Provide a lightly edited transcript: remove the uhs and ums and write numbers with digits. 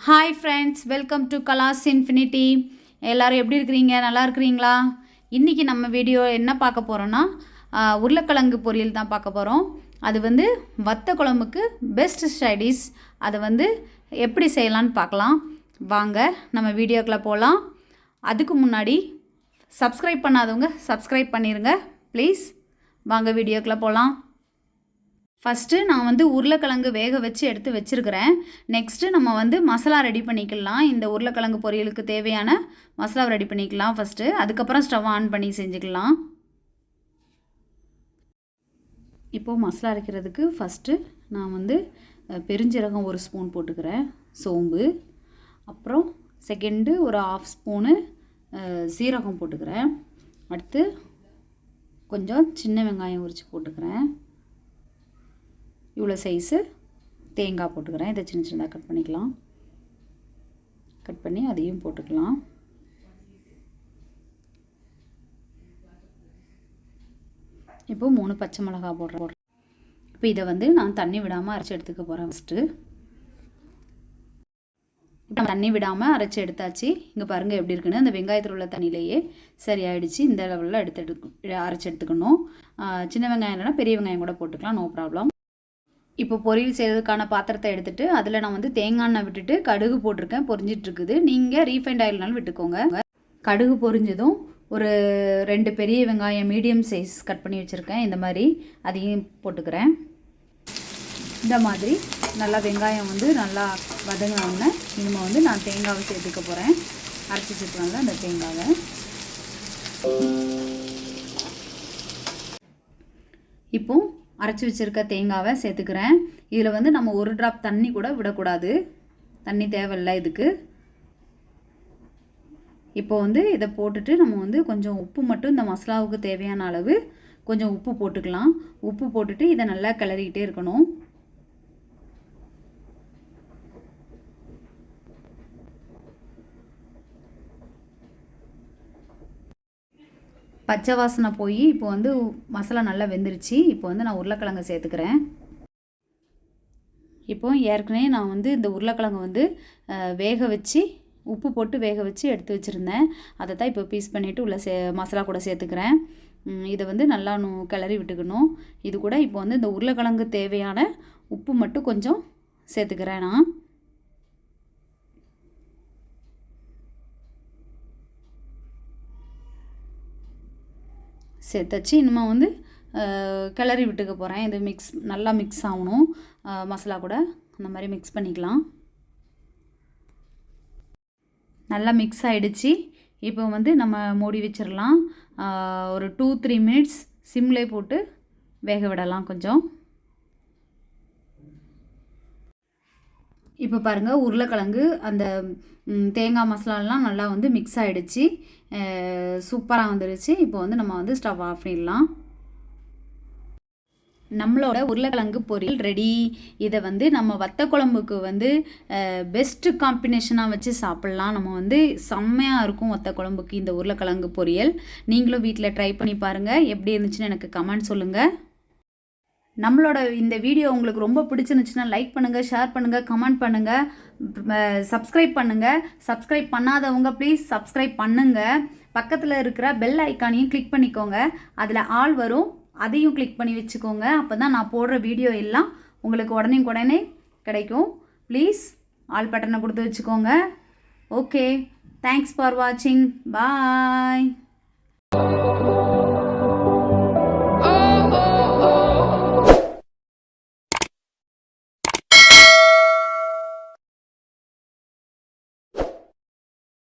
Hi friends, welcome to Class Infinity. எல்லோரும் எப்படி இருக்கிறீங்க? நல்லா இருக்கிறீங்களா? இன்றைக்கி நம்ம வீடியோ என்ன பார்க்க போகிறோன்னா உருளைக்கிழங்கு பொரியல் தான் பார்க்க போகிறோம். அது வத்த குழம்புக்கு பெஸ்ட் ஸ்டைடிஷ். அதை எப்படி செய்யலான்னு பார்க்கலாம். வாங்க நம்ம வீடியோக்குள்ளே போகலாம். அதுக்கு முன்னாடி சப்ஸ்கிரைப் பண்ணாதவங்க சப்ஸ்கிரைப் பண்ணிடுங்க ப்ளீஸ். வாங்க வீடியோக்குள்ளே போகலாம். ஃபஸ்ட்டு நான் உருளைக்கிழங்கு வேக வச்சு எடுத்து வச்சுருக்கிறேன். நெக்ஸ்ட்டு நம்ம மசாலா ரெடி பண்ணிக்கலாம். இந்த உருளைக்கிழங்கு பொரியலுக்கு தேவையான மசாலாவை ரெடி பண்ணிக்கலாம் ஃபஸ்ட்டு. அதுக்கப்புறம் ஸ்டவ் ஆன் பண்ணி செஞ்சுக்கலாம். இப்போது மசாலா அரைக்கிறதுக்கு ஃபஸ்ட்டு நான் பெருஞ்சீரகம் 1 ஸ்பூன் போட்டுக்கிறேன், சோம்பு, அப்புறம் செகண்டு ஒரு 1/2 ஸ்பூனு சீரகம் போட்டுக்கிறேன். அடுத்து கொஞ்சம் சின்ன வெங்காயம் உரித்து போட்டுக்கிறேன். இவ்வளோ சைஸு தேங்காய் போட்டுக்கிறேன். இதை சின்ன சின்னதாக கட் பண்ணிக்கலாம். கட் பண்ணி அதையும் போட்டுக்கலாம். இப்போது 3 பச்சை மிளகா போடுறேன். இப்போ இதை நான் தண்ணி விடாமல் அரைச்சி எடுத்துக்க போகிறேன். ஃபஸ்ட்டு இப்போ தண்ணி விடாமல் அரைச்சி எடுத்தாச்சு. இங்கே பாருங்கள் எப்படி இருக்குன்னு. அந்த வெங்காயத்தில் உள்ள தண்ணியிலேயே சரியாயிடுச்சு. இந்த லெவலில் அரைச்சி எடுத்துக்கணும். சின்ன வெங்காயம் இல்லைனா பெரிய வெங்காயம் கூட போட்டுக்கலாம், நோ ப்ராப்ளம். இப்போ பொரியல் செய்கிறதுக்கான பாத்திரத்தை எடுத்துகிட்டு அதில் நான் தேங்காய் எண்ணெய் விட்டுட்டு கடுகு போட்டிருக்கேன், பொரிஞ்சிட்ருக்குது. நீங்கள் ரீஃபைண்ட் ஆயில்னாலும் விட்டுக்கோங்க. கடுகு பொரிஞ்சதும் ஒரு 2 பெரிய வெங்காயம் மீடியம் சைஸ் கட் பண்ணி வச்சுருக்கேன், இந்த மாதிரி அதையும் போட்டுக்கிறேன். இந்த மாதிரி நல்லா வெங்காயம் நல்லா வதங்கினோடனே இனிமேல் நான் தேங்காவை சேர்த்துக்க போகிறேன். அரைச்சி வச்சுருக்கேன்ல அந்த தேங்காவை. இப்போது அரைச்சி வச்சுருக்க தேங்காவை சேர்த்துக்கிறேன். இதில் நம்ம 1 ட்ராப் தண்ணி கூட விடக்கூடாது, தண்ணி தேவையில்லை இதுக்கு. இப்போ இதை போட்டுட்டு நம்ம கொஞ்சம் உப்பு மட்டும் இந்த மசாலாவுக்கு தேவையான அளவு கொஞ்சம் உப்பு போட்டுக்கலாம். உப்பு போட்டுட்டு இதை நல்லா கிளறிக்கிட்டே இருக்கணும். பச்சை வாசனை போய் இப்போ மசாலா நல்லா வெந்துருச்சு. இப்போ நான் உருளைக்கிழங்கு சேர்த்துக்கிறேன். இப்போ ஏற்கனவே நான் இந்த உருளைக்கிழங்கு வேக வச்சு உப்பு போட்டு வேக வச்சு எடுத்து வச்சுருந்தேன். அதை தான் இப்போ பீஸ் பண்ணிவிட்டு உள்ள மசாலா கூட சேர்த்துக்கிறேன். இதை நல்லா கிளறி விட்டுக்கணும். இது கூட இப்போ இந்த உருளைக்கிழங்கு தேவையான உப்பு மட்டும் கொஞ்சம் சேர்த்துக்கிறேன் நான். சேர்த்தாச்சு. இனிமேல் கிளறி விட்டுக்க போகிறேன். இது நல்லா மிக்ஸ் ஆகணும் மசாலா கூட. அந்த மாதிரி மிக்ஸ் பண்ணிக்கலாம். நல்லா மிக்ஸ் ஆகிடுச்சு. இப்போ நம்ம மூடி வச்சிடலாம். ஒரு 2-3 மினிட்ஸ் சிம்லே போட்டு வேக விடலாம் கொஞ்சம். இப்போ பாருங்கள், உருளைக்கிழங்கு அந்த தேங்காய் மசாலாலாம் நல்லா மிக்ஸ் ஆகிடுச்சு. சூப்பராக வந்துடுச்சு. இப்போ நம்ம ஸ்டவ் ஆஃப் பண்ணிடலாம். நம்மளோட உருளைக்கிழங்கு பொரியல் ரெடி. இதை நம்ம வத்த குழம்புக்கு பெஸ்ட்டு காம்பினேஷனாக வச்சு சாப்பிட்லாம். நம்ம செம்மையாக இருக்கும் வத்த குழம்புக்கு இந்த உருளைக்கிழங்கு பொரியல். நீங்களும் வீட்டில் ட்ரை பண்ணி பாருங்கள். எப்படி இருந்துச்சுன்னு எனக்கு கமெண்ட் சொல்லுங்கள். நம்மளோட இந்த வீடியோ உங்களுக்கு ரொம்ப பிடிச்சிருந்துச்சுன்னா லைக் பண்ணுங்கள், ஷேர் பண்ணுங்கள், கமெண்ட் பண்ணுங்கள், சப்ஸ்கிரைப் பண்ணுங்கள். சப்ஸ்கிரைப் பண்ணாதவங்க ப்ளீஸ் சப்ஸ்கிரைப் பண்ணுங்கள். பக்கத்தில் இருக்கிற பெல் ஐக்கானையும் கிளிக் பண்ணிக்கோங்க. அதில் ஆல் வரும், அதையும் கிளிக் பண்ணி வச்சுக்கோங்க. அப்போ தான் நான் போடுற வீடியோ எல்லாம் உங்களுக்கு உடனே கிடைக்கும். ப்ளீஸ் ஆல் பட்டனை கொடுத்து வச்சுக்கோங்க. ஓகே, தேங்க்ஸ் ஃபார் வாட்சிங். பாய்.